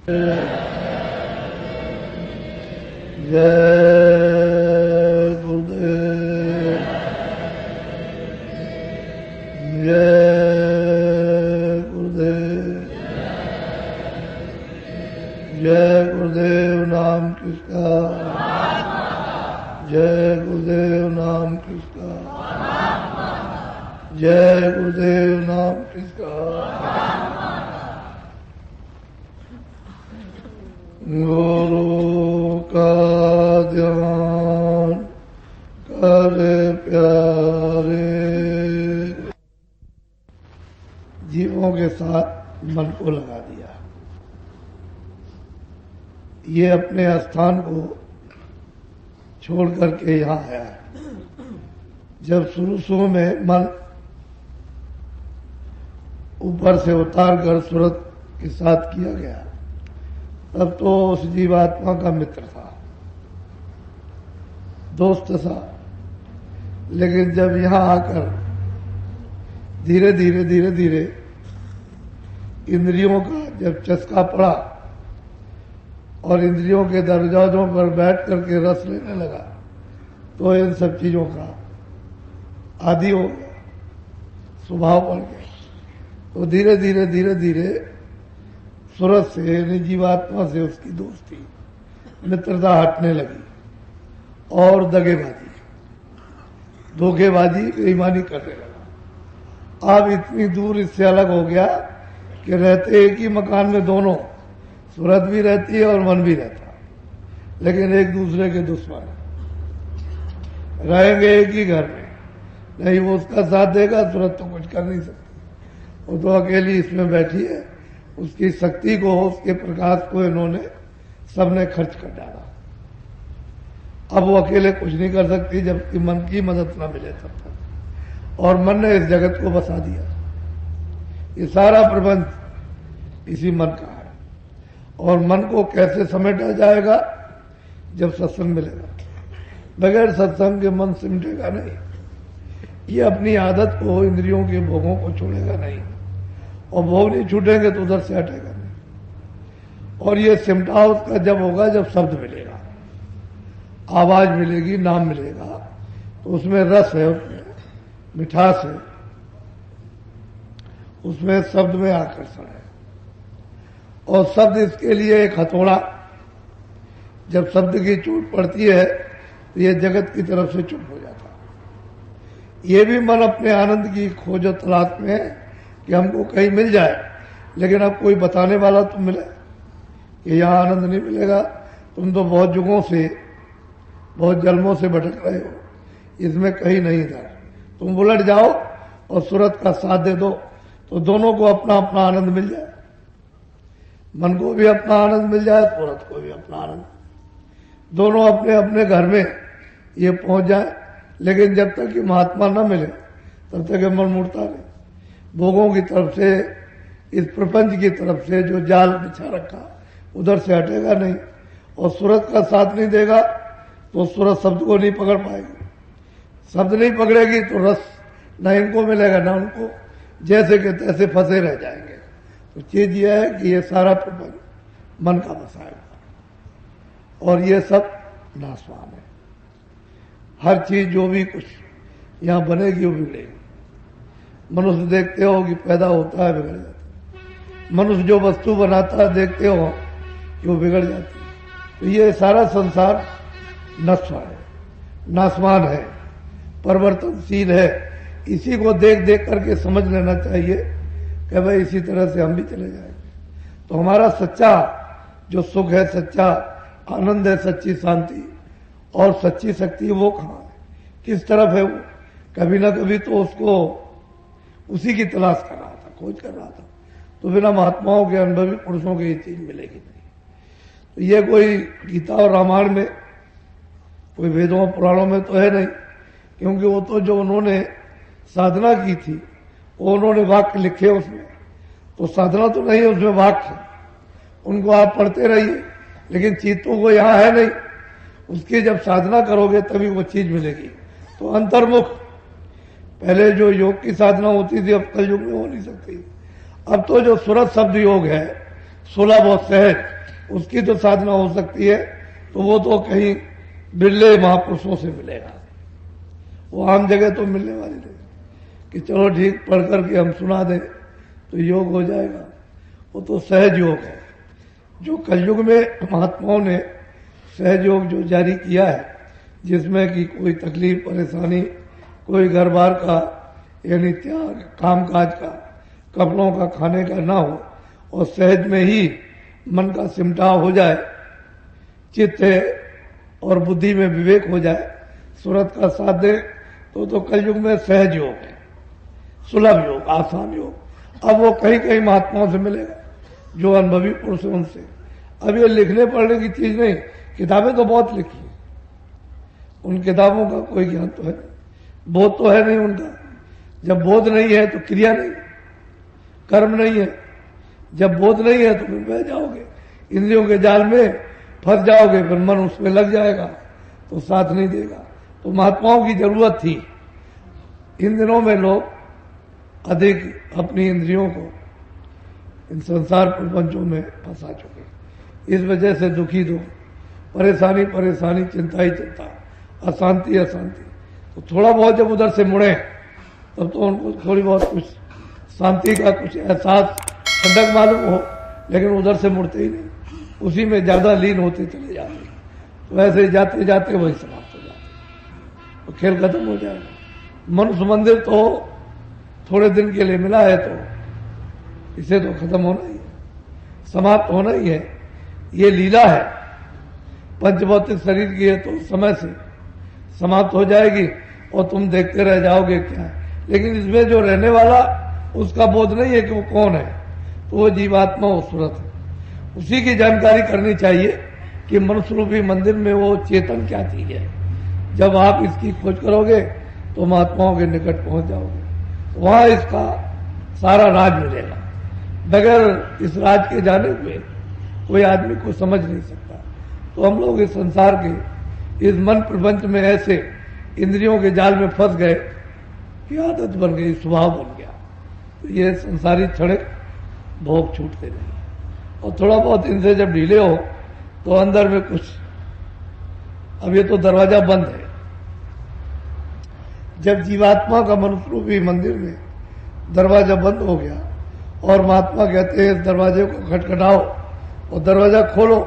जय गुरुदेव, जय गुरुदेव, जय गुरुदेव नाम किसका, जय गुरुदेव नाम किसका, जय गुरुदेव नाम किसका। गुरु का ध्यान कर प्यारे। जीवों के साथ मन को लगा दिया, ये अपने स्थान को छोड़ करके यहाँ आया है। जब शुरू में मन ऊपर से उतार कर सूरत के साथ किया गया, तब तो उस जीवात्मा का मित्र था, दोस्त था। लेकिन जब यहां आकर धीरे धीरे इंद्रियों का जब चस्का पड़ा और इंद्रियों के दरवाजों पर बैठ करके रस लेने लगा, तो इन सब चीजों का आदी हो गया, स्वभाव बन गया। तो धीरे धीरे सूरत से यानी जीवात्मा से उसकी दोस्ती मित्रता हटने लगी और दगेबाजी, धोखेबाजी, बेईमानी करने लगा। अब इतनी दूर इससे अलग हो गया कि रहते एक ही मकान में दोनों, सूरत भी रहती है और मन भी रहता, लेकिन एक दूसरे के दुश्मन रहेंगे एक ही घर में। नहीं वो उसका साथ देगा, सूरत तो कुछ कर नहीं सकती, वो तो अकेली इसमें बैठी है। उसकी शक्ति को, उसके प्रकाश को इन्होंने सबने खर्च कर डाला। अब वो अकेले कुछ नहीं कर सकती जबकि मन की मदद न मिले तब तक। और मन ने इस जगत को बसा दिया। ये सारा प्रबंध इसी मन का है। और मन को कैसे समेटा जाएगा? जब सत्संग मिलेगा। बगैर सत्संग के मन सिमटेगा नहीं। ये अपनी आदत को, इंद्रियों के भोगों को छोड़ेगा नहीं, और भोग नहीं छूटेंगे तो उधर से हटेगा नहीं। और ये सिमटाव उसका जब होगा जब शब्द मिलेगा, आवाज मिलेगी, नाम मिलेगा, तो उसमें रस है, उसमें मिठास है, उसमें शब्द में आकर्षण है। और शब्द इसके लिए एक हथौड़ा, जब शब्द की चोट पड़ती है तो ये जगत की तरफ से चुप हो जाता है। ये भी मन अपने आनंद की खोज और तलाश में है कि हमको कहीं मिल जाए, लेकिन अब कोई बताने वाला तो मिले कि यहाँ आनंद नहीं मिलेगा, तुम तो बहुत युगों से, बहुत जन्मों से भटक रहे हो, इसमें कहीं नहीं था। तुम उलट जाओ और सूरत का साथ दे दो, तो दोनों को अपना अपना आनंद मिल जाए। मन को भी अपना आनंद मिल जाए, सूरत को भी अपना आनंद, दोनों अपने अपने घर में ये पहुंच जाए। लेकिन जब तक ये महात्मा न मिले तब तक ये मन मुड़ता नहीं। भोगों की तरफ से, इस प्रपंच की तरफ से जो जाल बिछा रखा, उधर से हटेगा नहीं। और सूरत का साथ नहीं देगा तो सूरत शब्द को नहीं पकड़ पाएगी। शब्द नहीं पकड़ेगी तो रस न इनको मिलेगा न उनको, जैसे के तैसे फंसे रह जाएंगे। तो चीज यह है कि ये सारा प्रपंच मन का बसाएगा और ये सब नाशवान है। हर चीज जो भी कुछ यहां बनेगी वो बिगड़ेगी। मनुष्य देखते हो कि पैदा होता है, बिगड़ जाता है। मनुष्य जो वस्तु बनाता है देखते हो कि वो बिगड़ जाती है। तो ये सारा संसार नश्वर है, नाशवान है, परिवर्तनशील है। इसी को देख देख करके समझ लेना चाहिए कि भाई इसी तरह से हम भी चले जाएंगे। तो हमारा सच्चा जो सुख है, सच्चा आनंद है, सच्ची शांति और सच्ची शक्ति वो कहाँ है, किस तरफ है वो? कभी ना कभी तो उसको उसी की तलाश कर रहा था, खोज कर रहा था। तो बिना महात्माओं के, अनुभवी पुरुषों के ये चीज मिलेगी नहीं। तो ये कोई गीता और रामायण में, कोई वेदों और पुराणों में तो है नहीं, क्योंकि वो तो जो उन्होंने साधना की थी वो उन्होंने वाक्य लिखे उसमें। तो साधना तो नहीं है उसमें, वाक्य उनको आप पढ़ते रहिए, लेकिन चीज तो वो यहाँ है नहीं। उसकी जब साधना करोगे तभी वो चीज मिलेगी। तो अंतर्मुख, पहले जो योग की साधना होती थी अब कल युग में हो नहीं सकती। अब तो जो सूरत शब्द योग है, सुलभ और सहज उसकी तो साधना हो सकती है, तो वो तो कहीं बिरले महापुरुषों से मिलेगा, वो आम जगह तो मिलने वाली नहीं कि चलो ठीक पढ़ करके हम सुना दें तो योग हो जाएगा। वो तो सहज योग है। जो कलयुग में महात्माओं ने सहज योग जो जारी किया है, जिसमें कि कोई तकलीफ परेशानी, कोई घर बार का यानी त्याग, काम काज का, कपड़ों का, खाने का ना हो और सहज में ही मन का सिमटाव हो जाए, चित्त है और बुद्धि में विवेक हो जाए, सूरत का साथ दे, तो कलयुग में सहज योग है, सुलभ योग, आसान योग। अब वो कहीं कहीं महात्माओं से मिलेगा जो अनुभवी पुरुष है उनसे। अब ये लिखने पढ़ने की चीज नहीं, किताबें तो बहुत लिखी, उन किताबों का कोई ज्ञान तो है नहीं, बोध तो है नहीं उनका। जब बोध नहीं है तो क्रिया नहीं, कर्म नहीं है। जब बोध नहीं है तो फिर बह जाओगे, इंद्रियों के जाल में फंस जाओगे, फिर मन उसमें लग जाएगा तो साथ नहीं देगा। तो महात्माओं की जरूरत थी। इन दिनों में लोग अधिक अपनी इंद्रियों को इन संसार प्रपंचों में फंसा चुके, इस वजह से दुखी दो, परेशानी परेशानी, चिंता ही चिंता, अशांति अशांति। तो थोड़ा बहुत जब उधर से मुड़े तब तो उनको थोड़ी बहुत कुछ शांति का कुछ एहसास, ठंडक मालूम हो, लेकिन उधर से मुड़ते ही नहीं, उसी में ज्यादा लीन होते चले जाते। तो ऐसे ही जाते जाते वही समाप्त हो जाते, तो खेल खत्म हो जाएगा। मनुष्य मंदिर तो थोड़े दिन के लिए मिला है, तो इसे तो खत्म होना ही है, समाप्त होना ही है। ये लीला है, पंचभौतिक शरीर की है तो समय से समाप्त हो जाएगी और तुम देखते रह जाओगे क्या है। लेकिन इसमें जो रहने वाला, उसका बोध नहीं है कि वो कौन है, तो वो जीवात्मा वो सूरत है। उसी की जानकारी करनी चाहिए कि मनुष्य रूपी मंदिर में वो चेतन क्या चीज है। जब आप इसकी खोज करोगे तो महात्माओं के निकट पहुंच जाओगे, वहां इसका सारा राज मिलेगा। बगैर इस राज के जाने हुए कोई आदमी को समझ नहीं सकता। तो हम लोग इस संसार के, इस मन प्रपंच में ऐसे इंद्रियों के जाल में फंस गए कि आदत बन गई, स्वभाव बन गया। तो ये संसारी क्षणिक भोग छूटते नहीं, और थोड़ा बहुत इनसे जब ढीले हो तो अंदर में कुछ, अब ये तो दरवाजा बंद है। जब जीवात्मा का मनुष्य रूपी मंदिर में दरवाजा बंद हो गया और महात्मा कहते हैं इस दरवाजे को खटखटाओ और दरवाजा खोलो,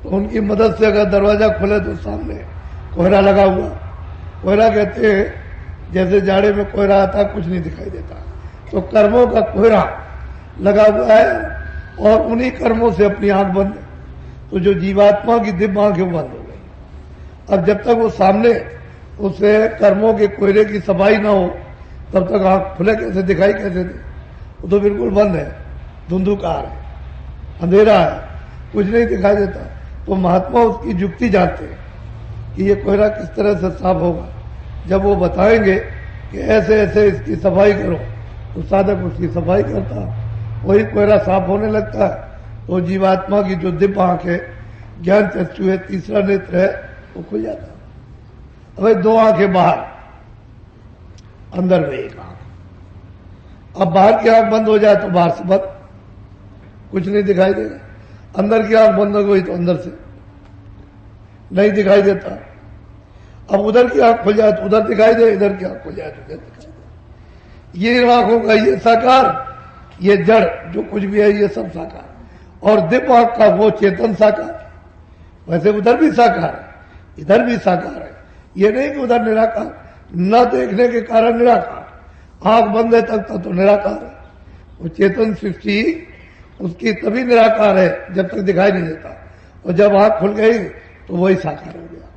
तो उनकी मदद से अगर दरवाजा खुले तो सामने कोहरा लगा हुआ। कोहरा कहते हैं जैसे जाड़े में कोहरा आता, कुछ नहीं दिखाई देता, तो कर्मों का कोहरा लगा हुआ है और उन्हीं कर्मों से अपनी आंख बंद है। तो जो जीवात्मा की दिव्य आंखें बंद हो गई। अब जब तक वो सामने उसे कर्मों के कोहरे की सफाई ना हो तब तक आंख खुले कैसे, दिखाई कैसे दे? वो तो बिल्कुल बंद है, धुंधुकार है, अंधेरा है, कुछ नहीं दिखाई देता। तो महात्मा उसकी युक्ति जानते हैं कि ये कोहरा किस तरह से साफ होगा। जब वो बताएंगे कि ऐसे ऐसे इसकी सफाई करो, तो साधक उसकी सफाई करता, वही कोहरा साफ होने लगता है। तो जीवात्मा की जो दिव्य आंख है, ज्ञान चक्षु है, तीसरा नेत्र है, वो खुल जाता है। अब दो आंखें बाहर, अंदर में एक आंख। अब बाहर की आंख बंद हो जाए तो बाहर से बंद, कुछ नहीं दिखाई देगा। अंदर की आंख बंद हो गई तो अंदर से नहीं दिखाई देता। अब उधर की आंख खुल जाए तो उधर दिखाई दे, इधर की आंख खुल जाए तो इधर दिखाई दे। ये आंखों का ये साकार, ये जड़ जो कुछ भी है ये सब साकार, और दिव्य आंख का वो चेतन साकार। वैसे उधर भी साकार है, इधर भी साकार है। ये नहीं कि उधर निराकार, न देखने के कारण निराकार, आंख बंद है तक तो निराकार है। वो चेतन सृष्टि उसकी तभी निराकार है जब तक दिखाई नहीं देता, और जब आंख खुल गई तो वही साकार हो गया।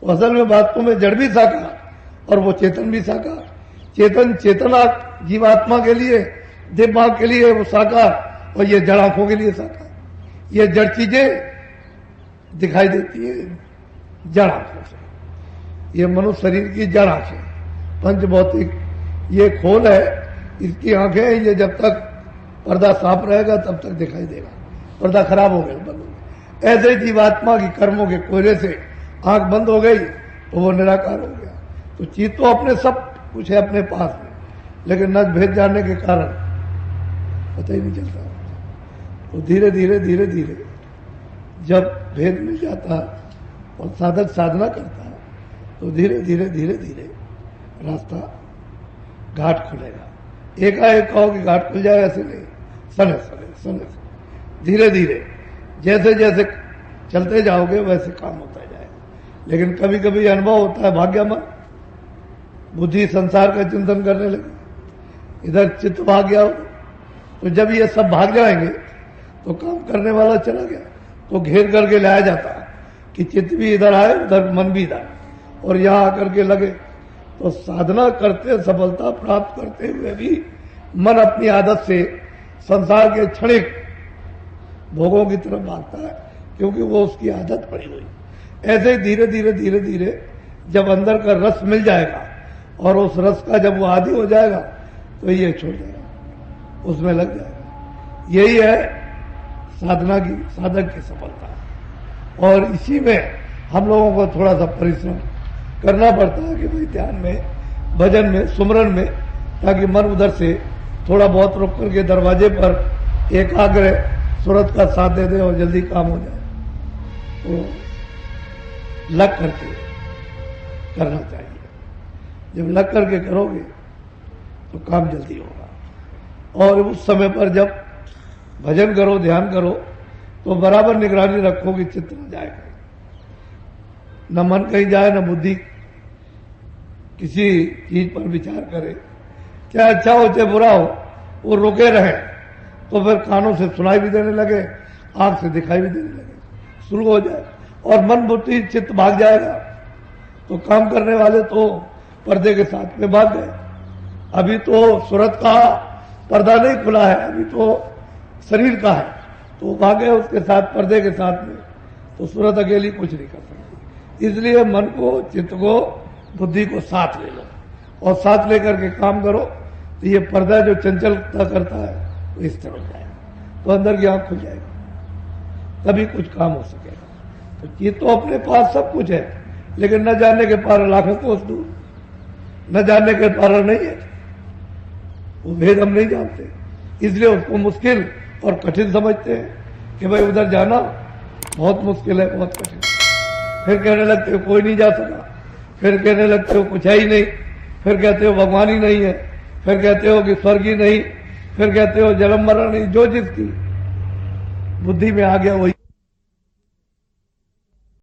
तो असल में वास्तव में जड़ भी साकार और वो चेतन भी साकार। चेतना जीवात्मा के लिए, दिव्य आंख के लिए वो साकार, और ये जड़ आंखों के लिए साकार। ये जड़ चीजें दिखाई देती है जड़ आंखों से। ये मनुष्य शरीर की जड़ आंखें, पंचभौतिक ये खोल है, इसकी आंखें, ये जब तक पर्दा साफ रहेगा तब तक दिखाई देगा, पर्दा खराब हो गया, बंद हो गया। ऐसे ही जीवात्मा की कर्मों के कोयले से आंख बंद हो गई तो वो निराकार हो गया। तो चीज तो अपने सब कुछ है अपने पास में, लेकिन नच भेद जाने के कारण पता ही नहीं चलता। तो धीरे धीरे धीरे धीरे जब भेद मिल जाता और साधक साधना करता तो धीरे धीरे धीरे धीरे रास्ता घाट खुलेगा। एकाएक कहो कि घाट खुल जाए, ऐसे नहीं, सने सने सने धीरे धीरे जैसे जैसे चलते जाओगे वैसे काम होता जाएगा। लेकिन कभी कभी अनुभव होता है भाग्यमन, बुद्धि संसार का चिंतन करने लगे, इधर चित्त भाग गया हो, तो जब ये सब भाग जाएंगे तो काम करने वाला चला गया, तो घेर करके लाया जाता है कि चित्त भी इधर आए, उधर मन भी इधर, और यहां आकर के लगे। तो साधना करते सफलता प्राप्त करते हुए भी मन अपनी आदत से संसार के क्षणिक भोगों की तरफ भागता है, क्योंकि वो उसकी आदत पड़ी हुई। ऐसे ही धीरे धीरे धीरे धीरे जब अंदर का रस मिल जाएगा और उस रस का जब वो आदी हो जाएगा तो ये छोड़ जाएगा, उसमें लग जाएगा। यही है साधना की, साधक की सफलता। और इसी में हम लोगों को थोड़ा सा परिश्रम करना पड़ता है कि भाई ध्यान में, भजन में, सुमरन में, ताकि मन उधर से थोड़ा बहुत रुक करके दरवाजे पर एकाग्र सूरत का साथ दे दे और जल्दी काम हो जाए। तो लग करके करना चाहिए। जब लग करके करोगे तो काम जल्दी होगा। और उस समय पर जब भजन करो, ध्यान करो, तो बराबर निगरानी रखो कि चित्त न जाए, न मन कहीं जाए, न बुद्धि किसी चीज पर विचार करे। क्या अच्छा हो चाहे बुरा हो, वो रुके रहे, तो फिर कानों से सुनाई भी देने लगे, आंख से दिखाई भी देने लगे, शुरू हो जाए और मन बुद्धि चित्त भाग जाएगा। तो काम करने वाले तो पर्दे के साथ में भाग गए। अभी तो सूरत का पर्दा नहीं खुला है, अभी तो शरीर का है, तो भागे उसके साथ, पर्दे के साथ में, तो सूरत अकेली कुछ नहीं कर सकती। इसलिए मन को, चित्त को, बुद्धि को साथ ले लो और साथ लेकर के काम करो, तो ये पर्दा जो चंचलता करता है वो इस तरफ जाएगा, तो अंदर की आंख खुल जाएगा, तभी कुछ काम हो सकेगा। तो ये तो अपने पास सब कुछ है, लेकिन न जानने के पार लाखों कोस दूर, न जानने के पार नहीं है, वो भेद हम नहीं जानते, इसलिए उसको मुश्किल और कठिन समझते हैं कि भाई उधर जाना बहुत मुश्किल है, बहुत कठिन। फिर कहने लगते हो कोई नहीं जा सका, फिर कहने लगते हो कुछ है ही नहीं, फिर कहते हो भगवान ही नहीं है, फिर कहते हो कि स्वर्ग ही नहीं, फिर कहते हो जन्म मरण नहीं। जो जिसकी बुद्धि में आ गया वही